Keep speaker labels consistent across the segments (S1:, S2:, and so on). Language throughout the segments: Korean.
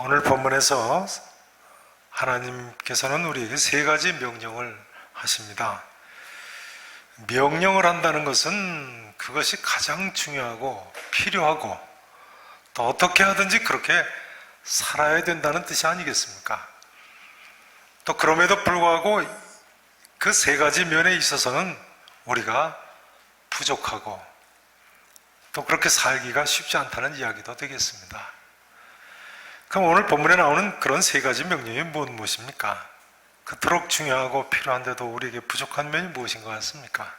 S1: 오늘 본문에서 하나님께서는 우리에게 세 가지 명령을 하십니다. 명령을 한다는 것은 그것이 가장 중요하고 필요하고 또 어떻게 하든지 그렇게 살아야 된다는 뜻이 아니겠습니까? 또 그럼에도 불구하고 그 세 가지 면에 있어서는 우리가 부족하고 또 그렇게 살기가 쉽지 않다는 이야기도 되겠습니다. 그럼 오늘 본문에 나오는 그런 세 가지 명령이 무엇입니까? 그토록 중요하고 필요한데도 우리에게 부족한 면이 무엇인 것 같습니까?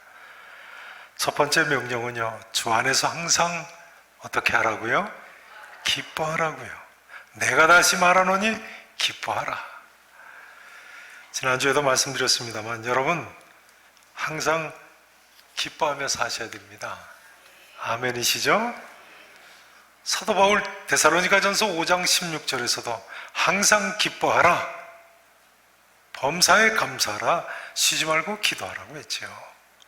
S1: 첫 번째 명령은요, 주 안에서 항상 어떻게 하라고요? 기뻐하라고요. 내가 다시 말하노니 기뻐하라. 지난주에도 말씀드렸습니다만 여러분 항상 기뻐하며 사셔야 됩니다. 아멘이시죠? 사도 바울 데살로니가전서 5장 16절에서도 항상 기뻐하라, 범사에 감사하라, 쉬지 말고 기도하라고 했죠.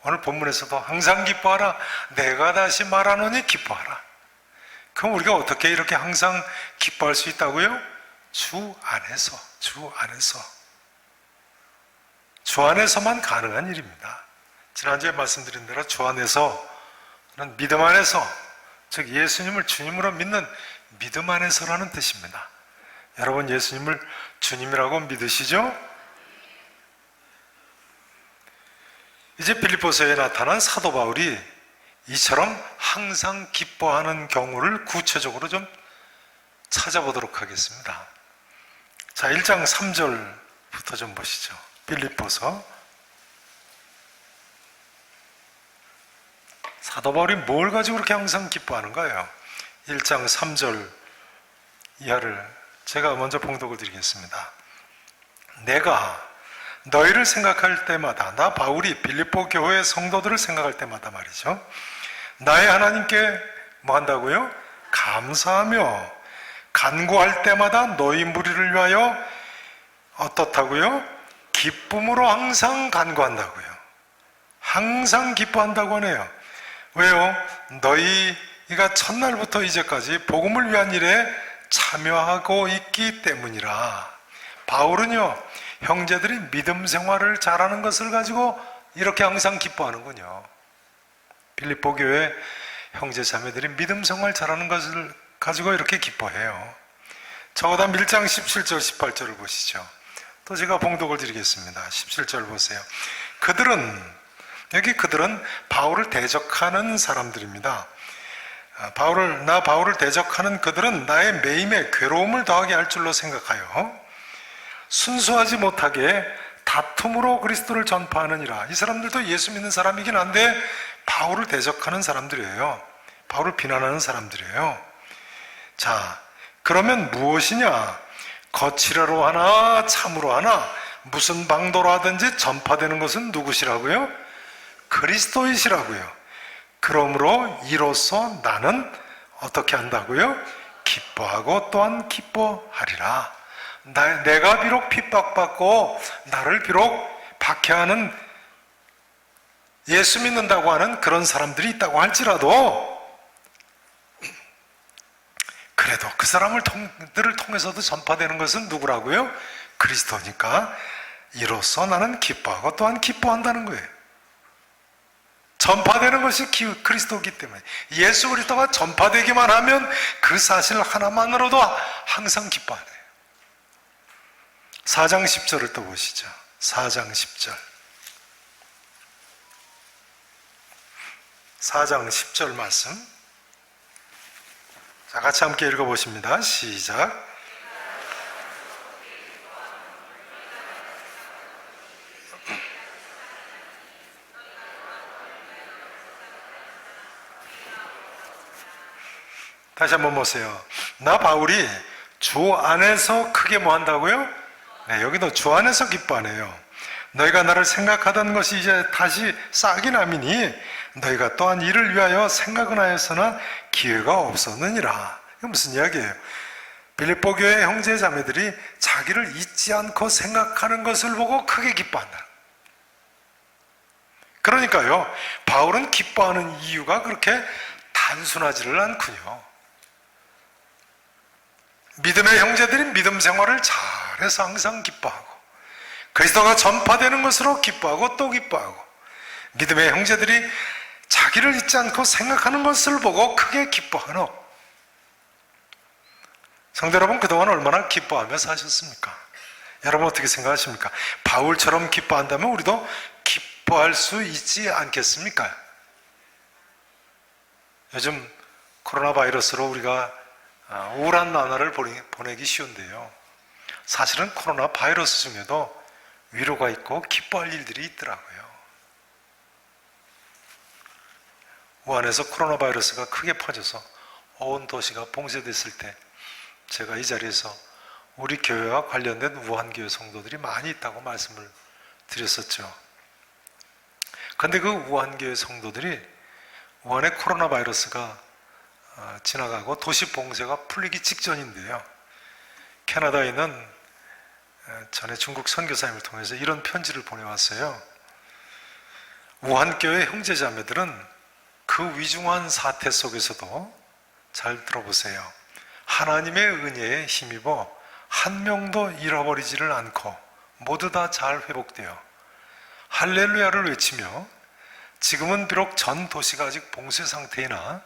S1: 오늘 본문에서도 항상 기뻐하라, 내가 다시 말하노니 기뻐하라. 그럼 우리가 어떻게 이렇게 항상 기뻐할 수 있다고요? 주 안에서만 가능한 일입니다. 지난주에 말씀드린 대로 주 안에서는 믿음 안에서, 즉 예수님을 주님으로 믿는 믿음 안에서라는 뜻입니다. 여러분 예수님을 주님이라고 믿으시죠? 이제 빌립보서에 나타난 사도 바울이 이처럼 항상 기뻐하는 경우를 구체적으로 좀 찾아보도록 하겠습니다. 자, 1장 3절부터 좀 보시죠. 빌립보서. 사도 바울이 뭘 가지고 그렇게 항상 기뻐하는가요? 1장 3절 이하를 제가 먼저 봉독을 드리겠습니다. 내가 너희를 생각할 때마다, 나 바울이 빌립보 교회의 성도들을 생각할 때마다 말이죠, 나의 하나님께 뭐 한다고요? 감사하며 간구할 때마다 너희 무리를 위하여 어떻다고요? 기쁨으로 항상 간구한다고요. 항상 기뻐한다고 하네요. 왜요? 너희가 첫날부터 이제까지 복음을 위한 일에 참여하고 있기 때문이라. 바울은요, 형제들이 믿음 생활을 잘하는 것을 가지고 이렇게 항상 기뻐하는군요. 빌립보 교회 형제 자매들이 믿음 생활 잘하는 것을 가지고 이렇게 기뻐해요. 저보다 1장 17절 18절을 보시죠. 또 제가 봉독을 드리겠습니다. 17절 보세요. 그들은 바울을 대적하는 사람들입니다. 바울을 대적하는 그들은 나의 매임에 괴로움을 더하게 할 줄로 생각하여 순수하지 못하게 다툼으로 그리스도를 전파하느니라. 이 사람들도 예수 믿는 사람이긴 한데 바울을 대적하는 사람들이에요. 바울을 비난하는 사람들이에요. 자, 그러면 무엇이냐? 거칠어로 하나 참으로 하나 무슨 방도로 하든지 전파되는 것은 누구시라고요? 그리스도이시라고요. 그러므로 이로써 나는 어떻게 한다고요? 기뻐하고 또한 기뻐하리라. 내가 비록 핍박받고 나를 비록 박해하는, 예수 믿는다고 하는 그런 사람들이 있다고 할지라도 그래도 그 사람들을 통해서도 전파되는 것은 누구라고요? 그리스도니까 이로써 나는 기뻐하고 또한 기뻐한다는 거예요. 전파되는 것이 그리스도이기 때문에 예수 그리스도가 전파되기만 하면 그 사실 하나만으로도 항상 기뻐하네요. 4장 10절을 또 보시죠. 4장 10절. 4장 10절 말씀. 자, 같이 함께 읽어보십니다. 시작. 다시 한번 보세요. 나 바울이 주 안에서 크게 뭐 한다고요? 네, 여기도 주 안에서 기뻐하네요. 너희가 나를 생각하던 것이 이제 다시 싹이 나미니 너희가 또한 이를 위하여 생각은 하였으나 기회가 없었느니라. 이게 무슨 이야기예요? 빌립보 교회 형제 자매들이 자기를 잊지 않고 생각하는 것을 보고 크게 기뻐한다. 그러니까요, 바울은 기뻐하는 이유가 그렇게 단순하지를 않군요. 믿음의 형제들이 믿음 생활을 잘해서 항상 기뻐하고, 그리스도가 전파되는 것으로 기뻐하고 또 기뻐하고, 믿음의 형제들이 자기를 잊지 않고 생각하는 것을 보고 크게 기뻐하노. 성도 여러분, 그동안 얼마나 기뻐하며 사셨습니까? 여러분 어떻게 생각하십니까? 바울처럼 기뻐한다면 우리도 기뻐할 수 있지 않겠습니까? 요즘 코로나 바이러스로 우리가 우울한 나날을 보내기 쉬운데요, 사실은 코로나 바이러스 중에도 위로가 있고 기뻐할 일들이 있더라고요. 우한에서 코로나 바이러스가 크게 퍼져서 온 도시가 봉쇄됐을 때 제가 이 자리에서 우리 교회와 관련된 우한교회 성도들이 많이 있다고 말씀을 드렸었죠. 그런데 그 우한교회 성도들이 우한의 코로나 바이러스가 지나가고 도시 봉쇄가 풀리기 직전인데요, 캐나다에 있는 전에 중국 선교사님을 통해서 이런 편지를 보내왔어요. 우한교회 형제자매들은 그 위중한 사태 속에서도, 잘 들어보세요, 하나님의 은혜에 힘입어 한 명도 잃어버리지를 않고 모두 다 잘 회복되어 할렐루야를 외치며, 지금은 비록 전 도시가 아직 봉쇄 상태이나,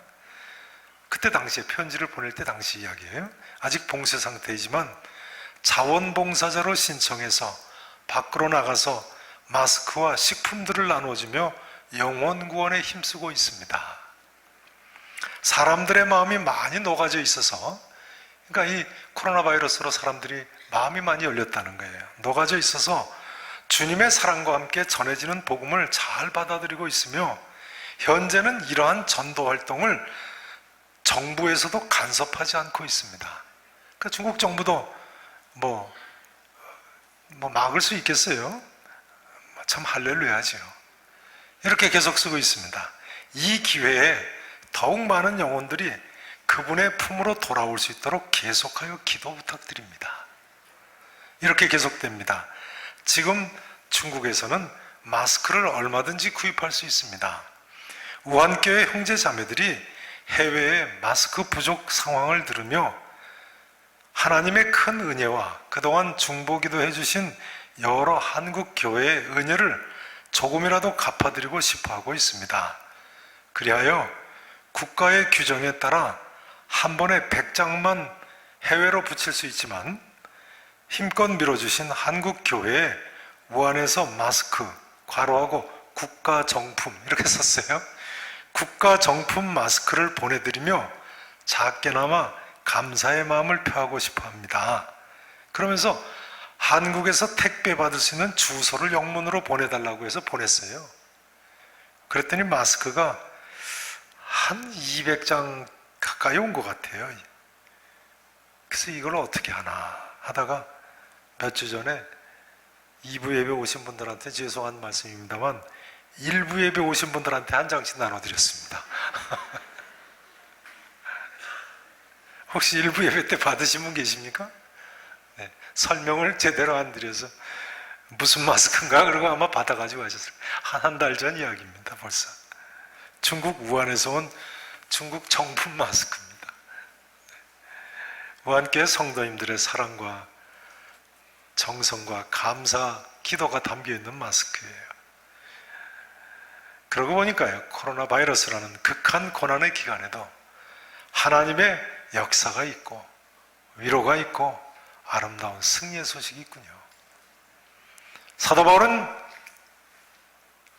S1: 그때 당시에 편지를 보낼 때 당시 이야기예요, 아직 봉쇄 상태이지만 자원봉사자로 신청해서 밖으로 나가서 마스크와 식품들을 나눠주며 영혼 구원에 힘쓰고 있습니다. 사람들의 마음이 많이 녹아져 있어서, 그러니까 이 코로나 바이러스로 사람들이 마음이 많이 열렸다는 거예요. 녹아져 있어서 주님의 사랑과 함께 전해지는 복음을 잘 받아들이고 있으며, 현재는 이러한 전도 활동을 정부에서도 간섭하지 않고 있습니다. 그러니까 중국 정부도 뭐 막을 수 있겠어요? 참 할렐루야죠. 이렇게 계속 쓰고 있습니다. 이 기회에 더욱 많은 영혼들이 그분의 품으로 돌아올 수 있도록 계속하여 기도 부탁드립니다. 이렇게 계속됩니다. 지금 중국에서는 마스크를 얼마든지 구입할 수 있습니다. 우한교회 형제자매들이 해외의 마스크 부족 상황을 들으며 하나님의 큰 은혜와 그동안 중보기도 해주신 여러 한국 교회의 은혜를 조금이라도 갚아드리고 싶어하고 있습니다. 그리하여 국가의 규정에 따라 한 번에 100장만 해외로 붙일 수 있지만, 힘껏 밀어주신 한국 교회에 우한에서 마스크, 괄호하고 국가정품 이렇게 썼어요. 국가정품 마스크를 보내드리며 작게나마 감사의 마음을 표하고 싶어 합니다. 그러면서 한국에서 택배 받을 수 있는 주소를 영문으로 보내달라고 해서 보냈어요. 그랬더니 마스크가 한 200장 가까이 온 것 같아요. 그래서 이걸 어떻게 하나 하다가 몇 주 전에 2부 예배 오신 분들한테 죄송한 말씀입니다만 1부 예배 오신 분들한테 한 장씩 나눠드렸습니다. 혹시 1부 예배 때 받으신 분 계십니까? 네, 설명을 제대로 안 드려서 무슨 마스크인가 그러고 아마 받아가지고 가셨어요. 한 달 전 이야기입니다. 벌써 중국 우한에서 온 중국 정품 마스크입니다. 우한교회 성도님들의 사랑과 정성과 감사, 기도가 담겨있는 마스크예요. 그러고 보니까요, 코로나 바이러스라는 극한 고난의 기간에도 하나님의 역사가 있고 위로가 있고 아름다운 승리의 소식이 있군요. 사도 바울은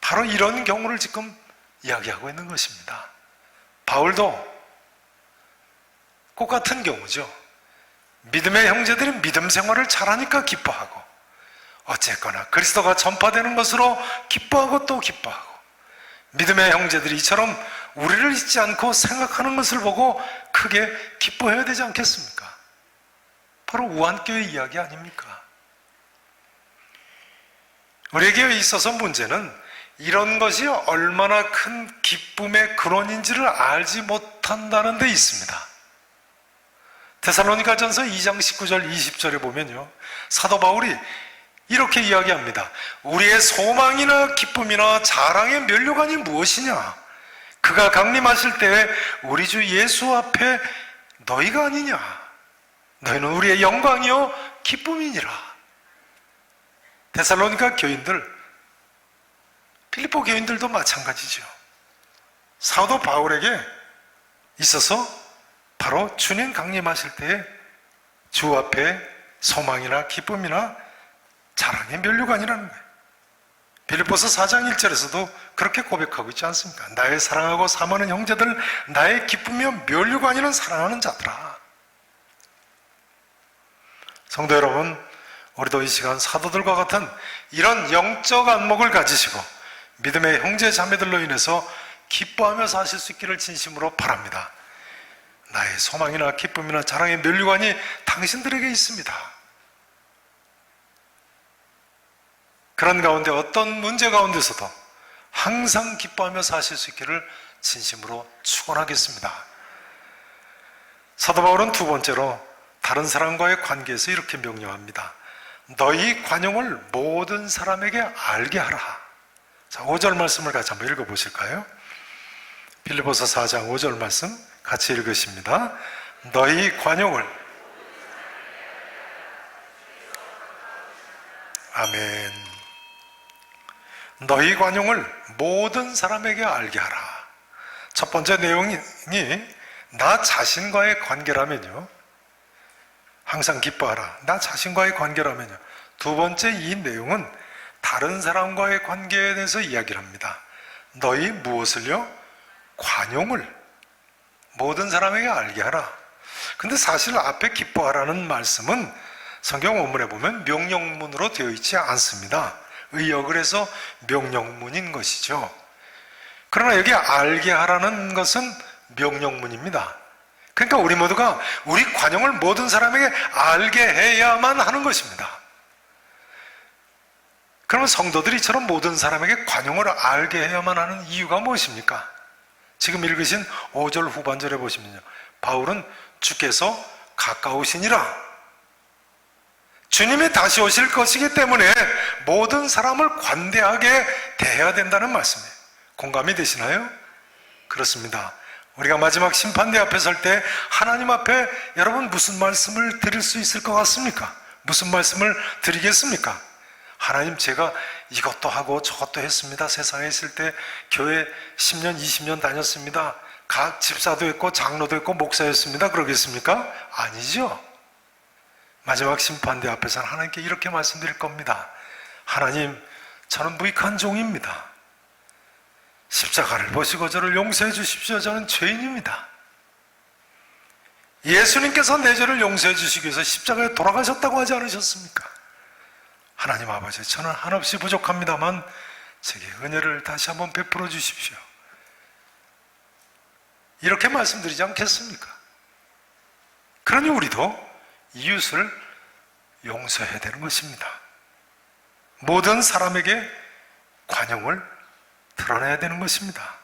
S1: 바로 이런 경우를 지금 이야기하고 있는 것입니다. 바울도 똑같은 경우죠. 믿음의 형제들이 믿음 생활을 잘하니까 기뻐하고, 어쨌거나 그리스도가 전파되는 것으로 기뻐하고 또 기뻐하고, 믿음의 형제들이 이처럼 우리를 잊지 않고 생각하는 것을 보고 크게 기뻐해야 되지 않겠습니까? 바로 우한교회 이야기 아닙니까? 우리에게 있어서 문제는 이런 것이 얼마나 큰 기쁨의 근원인지를 알지 못한다는 데 있습니다. 데살로니가전서 2장 19절 20절에 보면요, 사도 바울이 이렇게 이야기합니다. 우리의 소망이나 기쁨이나 자랑의 면류관이 무엇이냐? 그가 강림하실 때에 우리 주 예수 앞에 너희가 아니냐? 너희는 우리의 영광이요 기쁨이니라. 데살로니가 교인들, 필리포 교인들도 마찬가지죠. 사도 바울에게 있어서 바로 주님 강림하실 때에 주 앞에 소망이나 기쁨이나 자랑의 면류관이라는 거예요. 빌립보서 4장 1절에서도 그렇게 고백하고 있지 않습니까? 나의 사랑하고 사모하는 형제들, 나의 기쁨이며 면류관이는 사랑하는 자들아. 성도 여러분, 우리도 이 시간 사도들과 같은 이런 영적 안목을 가지시고 믿음의 형제 자매들로 인해서 기뻐하며 사실 수 있기를 진심으로 바랍니다. 나의 소망이나 기쁨이나 자랑의 면류관이 당신들에게 있습니다. 그런 가운데 어떤 문제 가운데서도 항상 기뻐하며 사실 수 있기를 진심으로 축원하겠습니다. 사도 바울은 두 번째로 다른 사람과의 관계에서 이렇게 명령합니다. 너희 관용을 모든 사람에게 알게 하라. 자, 5절 말씀을 같이 한번 읽어보실까요? 빌립보서 4장 5절 말씀 같이 읽으십니다. 너희 관용을, 아멘. 너희 관용을 모든 사람에게 알게 하라. 첫 번째 내용이 나 자신과의 관계라면요, 항상 기뻐하라. 나 자신과의 관계라면요. 두 번째 이 내용은 다른 사람과의 관계에 대해서 이야기를 합니다. 너희 무엇을요? 관용을 모든 사람에게 알게 하라. 근데 사실 앞에 기뻐하라는 말씀은 성경 원문에 보면 명령문으로 되어 있지 않습니다. 의역을 해서 명령문인 것이죠. 그러나 여기 알게 하라는 것은 명령문입니다. 그러니까 우리 모두가 우리 관용을 모든 사람에게 알게 해야만 하는 것입니다. 그러면 성도들이 이처럼 모든 사람에게 관용을 알게 해야만 하는 이유가 무엇입니까? 지금 읽으신 5절 후반절에 보시면요, 바울은 주께서 가까우시니라, 주님이 다시 오실 것이기 때문에 모든 사람을 관대하게 대해야 된다는 말씀이에요. 공감이 되시나요? 그렇습니다. 우리가 마지막 심판대 앞에 설 때 하나님 앞에 여러분 무슨 말씀을 드릴 수 있을 것 같습니까? 무슨 말씀을 드리겠습니까? 하나님, 제가 이것도 하고 저것도 했습니다. 세상에 있을 때 교회 10년 20년 다녔습니다. 각 집사도 했고 장로도 했고 목사였습니다. 그러겠습니까? 아니죠. 마지막 심판대 앞에서는 하나님께 이렇게 말씀드릴 겁니다. 하나님, 저는 무익한 종입니다. 십자가를 보시고 저를 용서해 주십시오. 저는 죄인입니다. 예수님께서 내 죄를 용서해 주시기 위해서 십자가에 돌아가셨다고 하지 않으셨습니까? 하나님 아버지, 저는 한없이 부족합니다만 제게 은혜를 다시 한번 베풀어 주십시오. 이렇게 말씀드리지 않겠습니까? 그러니 우리도 이웃을 용서해야 되는 것입니다. 모든 사람에게 관용을 드러내야 되는 것입니다.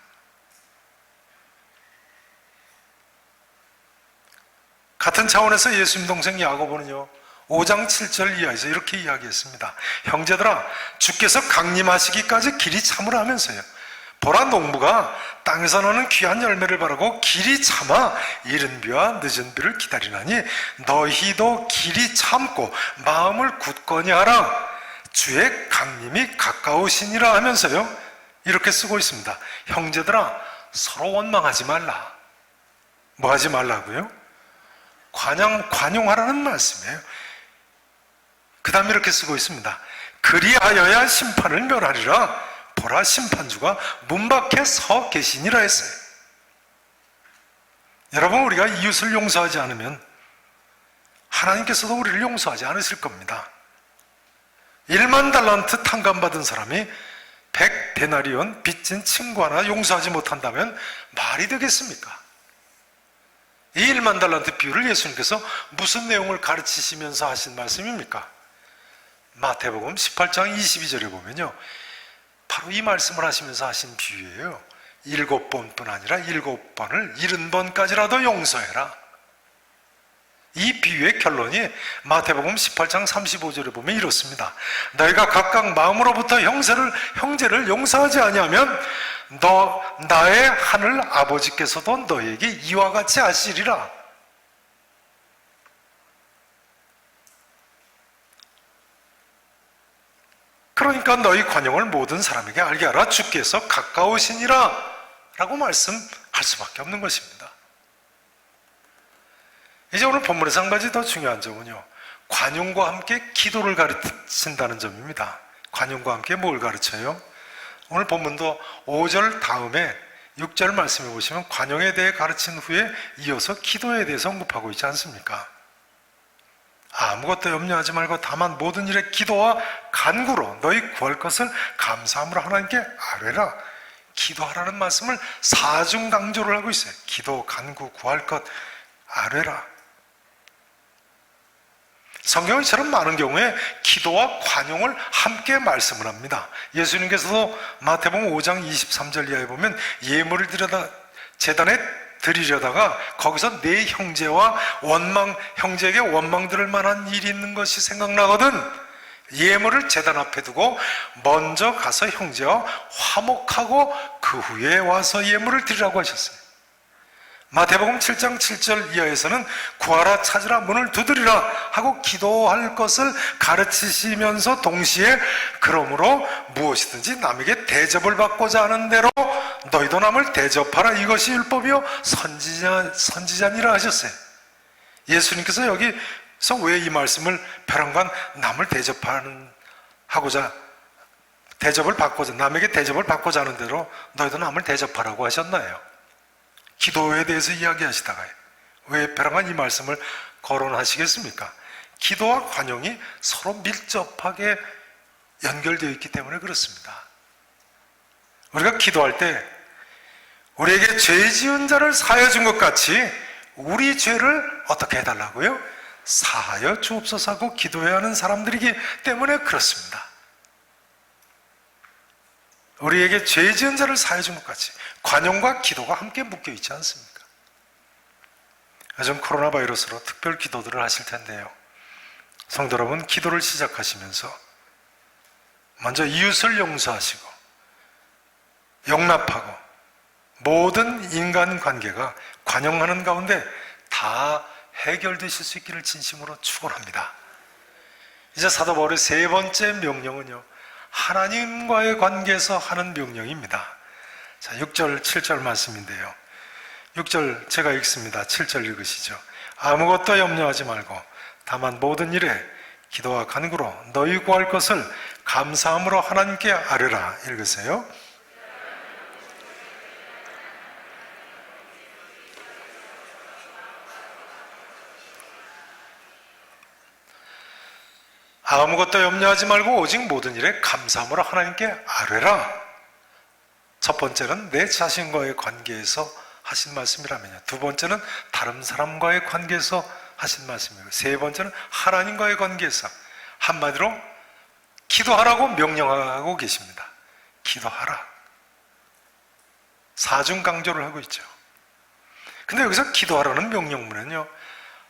S1: 같은 차원에서 예수님 동생 야고보는요, 5장 7절 이하에서 이렇게 이야기했습니다. 형제들아, 주께서 강림하시기까지 길이 참으라 하면서요, 보라, 농부가 땅에서 나는 귀한 열매를 바라고 길이 참아 이른 비와 늦은 비를 기다리나니 너희도 길이 참고 마음을 굳건히 하라. 주의 강림이 가까우시니라 하면서요, 이렇게 쓰고 있습니다. 형제들아, 서로 원망하지 말라. 뭐 하지 말라고요? 관용하라는 말씀이에요. 그 다음에 이렇게 쓰고 있습니다. 그리하여야 심판을 면하리라. 보라, 심판주가 문 밖에 서 계시니라 했어요. 여러분, 우리가 이웃을 용서하지 않으면 하나님께서도 우리를 용서하지 않으실 겁니다. 1만 달란트 탕감받은 사람이 100데나리온 빚진 친구 하나 용서하지 못한다면 말이 되겠습니까? 이 1만 달란트 비유를 예수님께서 무슨 내용을 가르치시면서 하신 말씀입니까? 마태복음 18장 22절에 보면요, 바로 이 말씀을 하시면서 하신 비유예요. 7번뿐 아니라 7번을 70번까지라도 용서해라. 이 비유의 결론이 마태복음 18장 35절에 보면 이렇습니다. 너희가 각각 마음으로부터 형제를 용서하지 아니하면 나의 하늘 아버지께서도 너희에게 이와 같이 하시리라. 그러니까 너희 관용을 모든 사람에게 알게 하라. 주께서 가까우시니라 라고 말씀할 수밖에 없는 것입니다. 이제 오늘 본문에서 한 가지 더 중요한 점은요, 관용과 함께 기도를 가르친다는 점입니다. 관용과 함께 뭘 가르쳐요? 오늘 본문도 5절 다음에 6절 말씀해 보시면 관용에 대해 가르친 후에 이어서 기도에 대해서 언급하고 있지 않습니까? 아무것도 염려하지 말고 다만 모든 일에 기도와 간구로 너희 구할 것을 감사함으로 하나님께 아뢰라. 기도하라는 말씀을 사중 강조를 하고 있어요. 기도, 간구, 구할 것 아뢰라. 성경은 이처럼 많은 경우에 기도와 관용을 함께 말씀을 합니다. 예수님께서도 마태복음 5장 23절 이하에 보면 예물을 제단에 드리려다가 거기서 내 형제와 형제에게 원망 들을 만한 일이 있는 것이 생각나거든 예물을 제단 앞에 두고 먼저 가서 형제와 화목하고 그 후에 와서 예물을 드리라고 하셨어요. 마태복음 7장 7절 이하에서는 구하라, 찾으라, 문을 두드리라 하고 기도할 것을 가르치시면서 동시에 그러므로 무엇이든지 남에게 대접을 받고자 하는 대로 너희도 남을 대접하라. 이것이 율법이요 선지자니라 하셨어요. 예수님께서 여기서 왜 이 말씀을 벼랑간 남을 남에게 대접을 받고자 하는 대로 너희도 남을 대접하라고 하셨나요? 기도에 대해서 이야기하시다가 왜 벼랑간 이 말씀을 거론하시겠습니까? 기도와 관용이 서로 밀접하게 연결되어 있기 때문에 그렇습니다. 우리가 기도할 때 우리에게 죄 지은 자를 사하여 준 것 같이 우리 죄를 어떻게 해달라고요? 사하여 주옵소서 하고 기도해야 하는 사람들이기 때문에 그렇습니다. 우리에게 죄 지은 자를 사하여 준 것 같이 관용과 기도가 함께 묶여 있지 않습니까? 요즘 코로나 바이러스로 특별 기도들을 하실 텐데요, 성도 여러분, 기도를 시작하시면서 먼저 이웃을 용서하시고 용납하고 모든 인간관계가 관용하는 가운데 다 해결되실 수 있기를 진심으로 축원합니다. 이제 사도 바울의 세 번째 명령은요, 하나님과의 관계에서 하는 명령입니다. 자, 6절, 7절 말씀인데요. 6절 제가 읽습니다. 7절 읽으시죠. 아무것도 염려하지 말고 다만 모든 일에 기도와 간구로 너희 구할 것을 감사함으로 하나님께 아뢰라. 읽으세요. 아무것도 염려하지 말고 오직 모든 일에 감사함으로 하나님께 아뢰라. 첫 번째는 내 자신과의 관계에서 하신 말씀이라면요, 두 번째는 다른 사람과의 관계에서 하신 말씀이고, 세 번째는 하나님과의 관계에서, 한마디로 기도하라고 명령하고 계십니다. 기도하라. 사중 강조를 하고 있죠. 근데 여기서 기도하라는 명령문은요,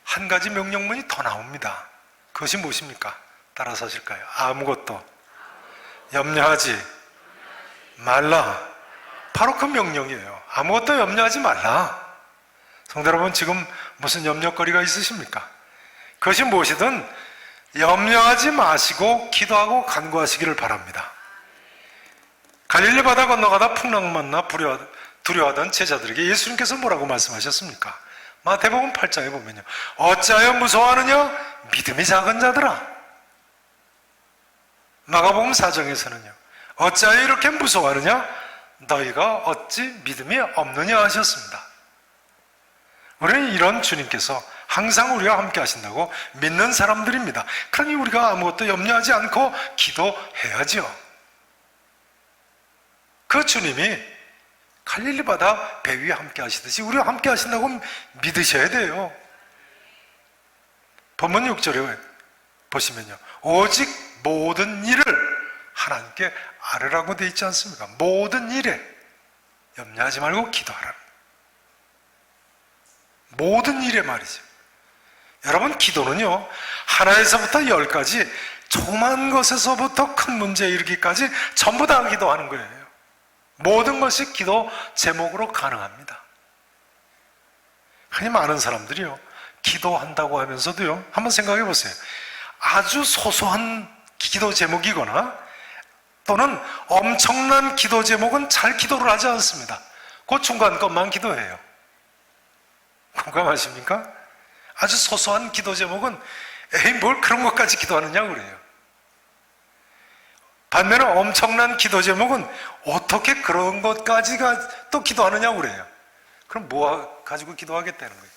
S1: 한 가지 명령문이 더 나옵니다. 그것이 무엇입니까? 따라서 하실까요? 아무것도 염려하지 말라. 바로 그 명령이에요. 아무것도 염려하지 말라. 성도 여러분, 지금 무슨 염려거리가 있으십니까? 그것이 무엇이든 염려하지 마시고 기도하고 간구하시기를 바랍니다. 갈릴리 바다 건너가다 풍랑 만나 두려워하던 제자들에게 예수님께서 뭐라고 말씀하셨습니까? 마태복음 8장에 보면요, 어찌하여 무서워하느냐? 믿음이 작은 자들아. 마가복음 4장에서는요, 어찌하여 이렇게 무서워하느냐? 너희가 어찌 믿음이 없느냐 하셨습니다. 우리는 이런 주님께서 항상 우리와 함께 하신다고 믿는 사람들입니다. 그러니 우리가 아무것도 염려하지 않고 기도해야지요. 그 주님이 갈릴리 바다 배 위에 함께 하시듯이 우리와 함께 하신다고 믿으셔야 돼요. 본문 6절에 보시면요, 오직 모든 일을 하나님께 아뢰라고 되어 있지 않습니까? 모든 일에 염려하지 말고 기도하라. 모든 일에 말이죠. 여러분, 기도는요, 하나에서부터 10가지 조그만 것에서부터 큰 문제에 이르기까지 전부 다 기도하는 거예요. 모든 것이 기도 제목으로 가능합니다. 흔히 많은 사람들이요, 기도한다고 하면서도요, 한번 생각해 보세요. 아주 소소한 기도 제목이거나 또는 엄청난 기도 제목은 잘 기도를 하지 않습니다. 그 중간 것만 기도해요. 공감하십니까? 아주 소소한 기도 제목은 에이 뭘 그런 것까지 기도하느냐고 그래요. 반면에 엄청난 기도 제목은 어떻게 그런 것까지가 또 기도하느냐고 그래요. 그럼 뭐 가지고 기도하겠다는 거예요.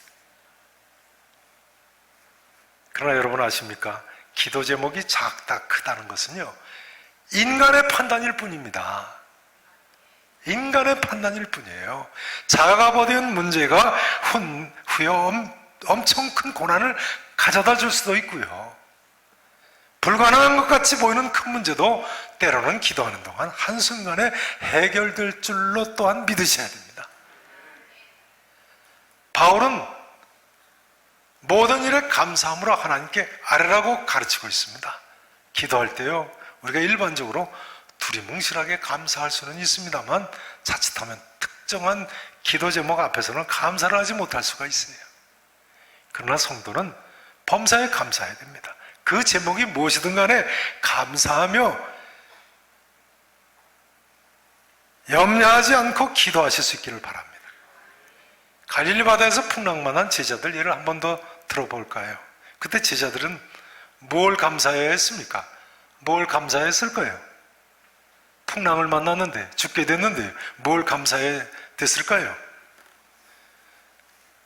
S1: 그러나 여러분 아십니까? 기도 제목이 작다 크다는 것은요, 인간의 판단일 뿐입니다. 인간의 판단일 뿐이에요. 자아가 버린 문제가 후에 엄청 큰 고난을 가져다 줄 수도 있고요, 불가능한 것 같이 보이는 큰 문제도 때로는 기도하는 동안 한순간에 해결될 줄로 또한 믿으셔야 됩니다. 바울은 모든 일에 감사함으로 하나님께 아뢰라고 가르치고 있습니다. 기도할 때요, 우리가 일반적으로 두리뭉실하게 감사할 수는 있습니다만 자칫하면 특정한 기도 제목 앞에서는 감사를 하지 못할 수가 있어요. 그러나 성도는 범사에 감사해야 됩니다. 그 제목이 무엇이든 간에 감사하며 염려하지 않고 기도하실 수 있기를 바랍니다. 갈릴리 바다에서 풍랑만한 제자들 예를 한 번 더 들어볼까요? 그때 제자들은 뭘 감사해야 했습니까? 뭘 감사했을 거예요? 풍랑을 만났는데, 죽게 됐는데 뭘 감사해야 됐을까요?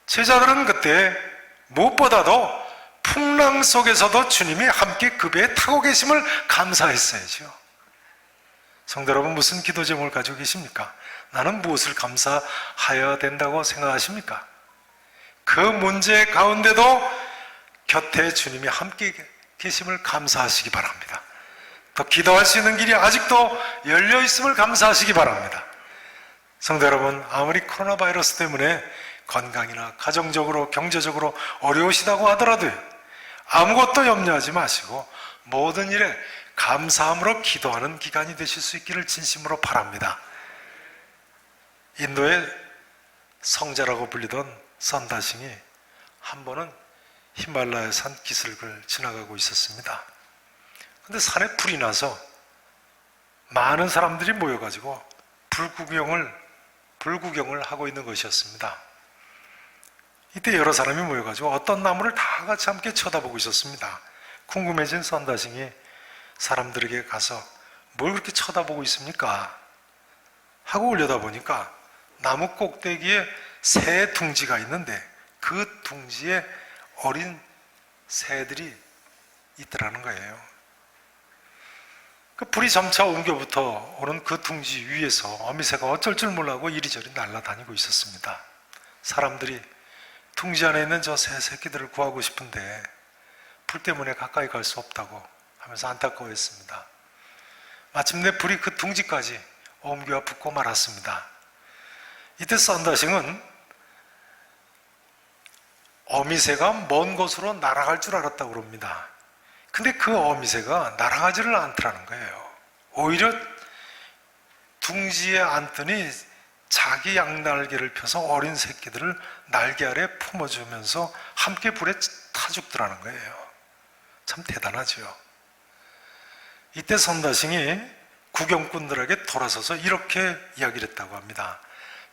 S1: 제자들은 그때 무엇보다도 풍랑 속에서도 주님이 함께 그 배에 타고 계심을 감사했어야죠. 성도 여러분, 무슨 기도 제목을 가지고 계십니까? 나는 무엇을 감사하여야 된다고 생각하십니까? 그 문제 가운데도 곁에 주님이 함께 계심을 감사하시기 바랍니다. 더 기도할 수 있는 길이 아직도 열려 있음을 감사하시기 바랍니다. 성도 여러분, 아무리 코로나 바이러스 때문에 건강이나 가정적으로 경제적으로 어려우시다고 하더라도요, 아무것도 염려하지 마시고 모든 일에 감사함으로 기도하는 기간이 되실 수 있기를 진심으로 바랍니다. 인도의 성자라고 불리던 선다싱이 한 번은 히말라야 산 기슭을 지나가고 있었습니다. 근데 산에 불이 나서 많은 사람들이 모여가지고 불구경을 하고 있는 것이었습니다. 이때 여러 사람이 모여가지고 어떤 나무를 다 같이 함께 쳐다보고 있었습니다. 궁금해진 선다싱이 사람들에게 가서 뭘 그렇게 쳐다보고 있습니까? 하고 올려다보니까 나무 꼭대기에 새 둥지가 있는데 그 둥지에 어린 새들이 있더라는 거예요. 그 불이 점차 옮겨부터 오는 그 둥지 위에서 어미새가 어쩔 줄 몰라고 이리저리 날아다니고 있었습니다. 사람들이 둥지 안에 있는 저 새 새끼들을 구하고 싶은데 불 때문에 가까이 갈 수 없다고 하면서 안타까워했습니다. 마침내 불이 그 둥지까지 옮겨 붙고 말았습니다. 이때 선다싱은 어미새가 먼 곳으로 날아갈 줄 알았다고 그럽니다. 근데 그 어미새가 날아가지를 않더라는 거예요. 오히려 둥지에 앉더니 자기 양날개를 펴서 어린 새끼들을 날개 아래 품어주면서 함께 불에 타 죽더라는 거예요. 참 대단하죠. 이때 선다싱이 구경꾼들에게 돌아서서 이렇게 이야기를 했다고 합니다.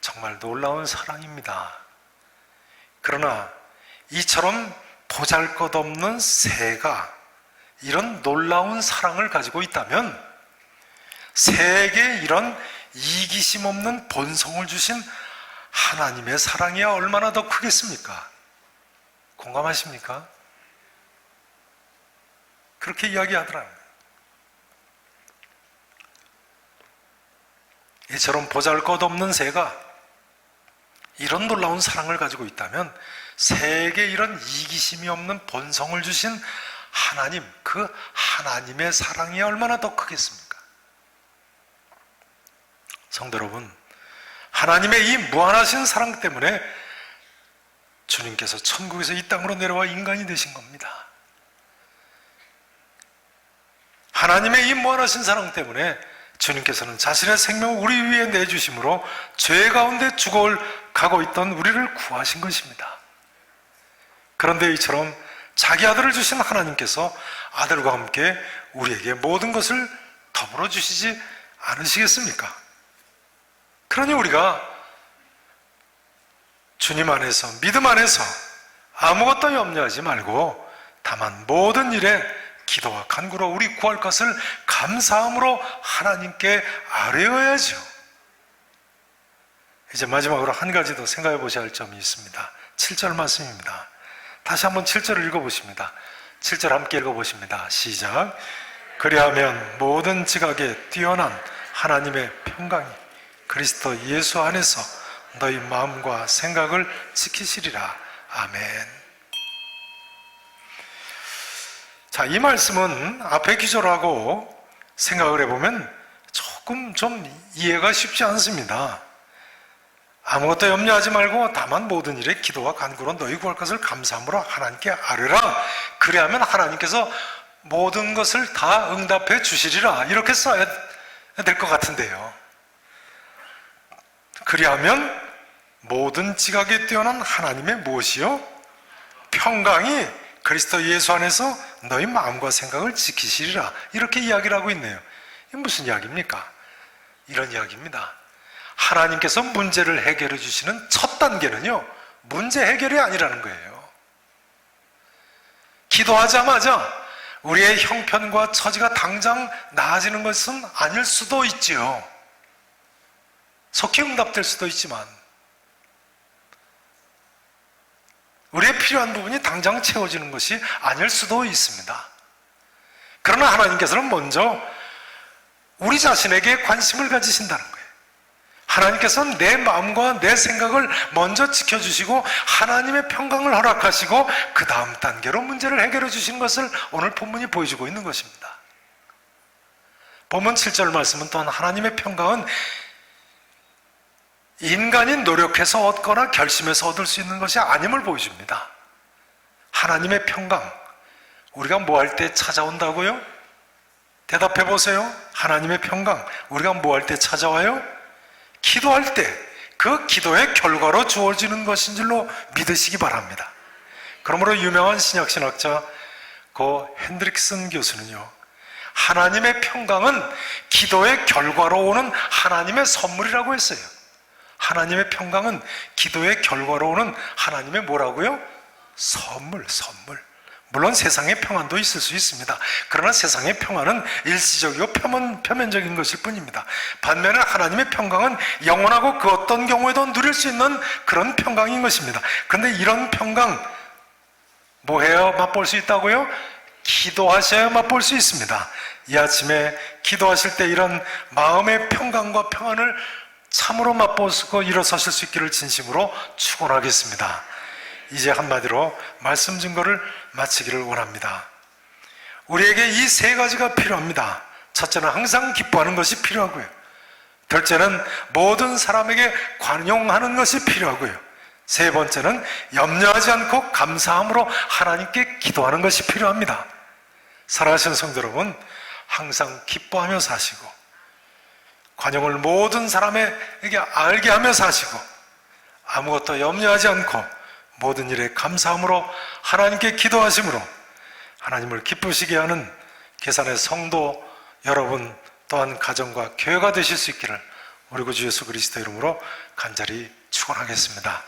S1: 정말 놀라운 사랑입니다. 그러나 이처럼 보잘것없는 새가 이런 놀라운 사랑을 가지고 있다면 새에게 이런 이기심 없는 본성을 주신 하나님의 사랑이야 얼마나 더 크겠습니까? 공감하십니까? 그렇게 이야기하더라고요. 이처럼 보잘것없는 새가 이런 놀라운 사랑을 가지고 있다면 새에게 이런 이기심이 없는 본성을 주신 하나님, 그 하나님의 사랑이 얼마나 더 크겠습니까? 성도 여러분, 하나님의 이 무한하신 사랑 때문에 주님께서 천국에서 이 땅으로 내려와 인간이 되신 겁니다. 하나님의 이 무한하신 사랑 때문에 주님께서는 자신의 생명을 우리 위에 내주심으로 죄 가운데 죽어가고 있던 우리를 구하신 것입니다. 그런데 이처럼 자기 아들을 주신 하나님께서 아들과 함께 우리에게 모든 것을 더불어 주시지 않으시겠습니까? 그러니 우리가 주님 안에서, 믿음 안에서 아무것도 염려하지 말고 다만 모든 일에 기도와 간구로 우리 구할 것을 감사함으로 하나님께 아뢰어야죠. 이제 마지막으로 한 가지 더 생각해 보셔야 할 점이 있습니다. 7절 말씀입니다. 다시 한번 7절을 읽어보십니다. 7절 함께 읽어보십니다. 시작. 그리하면 모든 지각에 뛰어난 하나님의 평강이 그리스도 예수 안에서 너희 마음과 생각을 지키시리라. 아멘. 자, 이 말씀은 앞에 기절하고 생각을 해보면 조금 좀 이해가 쉽지 않습니다. 아무것도 염려하지 말고 다만 모든 일에 기도와 간구로 너희 구할 것을 감사함으로 하나님께 아뢰라. 그리하면 하나님께서 모든 것을 다 응답해 주시리라. 이렇게 써야 될 것 같은데요. 그리하면 모든 지각에 뛰어난 하나님의 무엇이요? 평강이 그리스도 예수 안에서 너희 마음과 생각을 지키시리라. 이렇게 이야기를 하고 있네요. 이게 무슨 이야기입니까? 이런 이야기입니다. 하나님께서 문제를 해결해 주시는 첫 단계는요, 문제 해결이 아니라는 거예요. 기도하자마자 우리의 형편과 처지가 당장 나아지는 것은 아닐 수도 있지요. 속히 응답될 수도 있지만 우리의 필요한 부분이 당장 채워지는 것이 아닐 수도 있습니다. 그러나 하나님께서는 먼저 우리 자신에게 관심을 가지신다는 거예요. 하나님께서는 내 마음과 내 생각을 먼저 지켜주시고 하나님의 평강을 허락하시고 그 다음 단계로 문제를 해결해 주시는 것을 오늘 본문이 보여주고 있는 것입니다. 본문 7절 말씀은 또한 하나님의 평강은 인간이 노력해서 얻거나 결심해서 얻을 수 있는 것이 아님을 보여줍니다. 하나님의 평강, 우리가 뭐 할 때 찾아온다고요? 대답해 보세요. 하나님의 평강, 우리가 뭐 할 때 찾아와요? 기도할 때 그 기도의 결과로 주어지는 것인 줄로 믿으시기 바랍니다. 그러므로 유명한 신약신학자 고 핸드릭슨 교수는요, 하나님의 평강은 기도의 결과로 오는 하나님의 선물이라고 했어요. 하나님의 평강은 기도의 결과로 오는 하나님의 뭐라고요? 선물. 물론 세상의 평안도 있을 수 있습니다. 그러나 세상의 평안은 일시적이고 표면적인 것일 뿐입니다. 반면에 하나님의 평강은 영원하고 그 어떤 경우에도 누릴 수 있는 그런 평강인 것입니다. 그런데 이런 평강 뭐 해야 맛볼 수 있다고요? 기도하셔야 맛볼 수 있습니다. 이 아침에 기도하실 때 이런 마음의 평강과 평안을 참으로 맛보시고 일어서실 수 있기를 진심으로 축원하겠습니다. 이제 한마디로 말씀 증거를 마치기를 원합니다. 우리에게 이 세 가지가 필요합니다. 첫째는 항상 기뻐하는 것이 필요하고요. 둘째는 모든 사람에게 관용하는 것이 필요하고요. 세 번째는 염려하지 않고 감사함으로 하나님께 기도하는 것이 필요합니다. 사랑하시는 성도 여러분, 항상 기뻐하며 사시고 관용을 모든 사람에게 알게 하며 사시고 아무것도 염려하지 않고 모든 일에 감사함으로 하나님께 기도하심으로 하나님을 기쁘시게 하는 계산의 성도 여러분 또한 가정과 교회가 되실 수 있기를 우리 구주 예수 그리스도 이름으로 간절히 축원하겠습니다.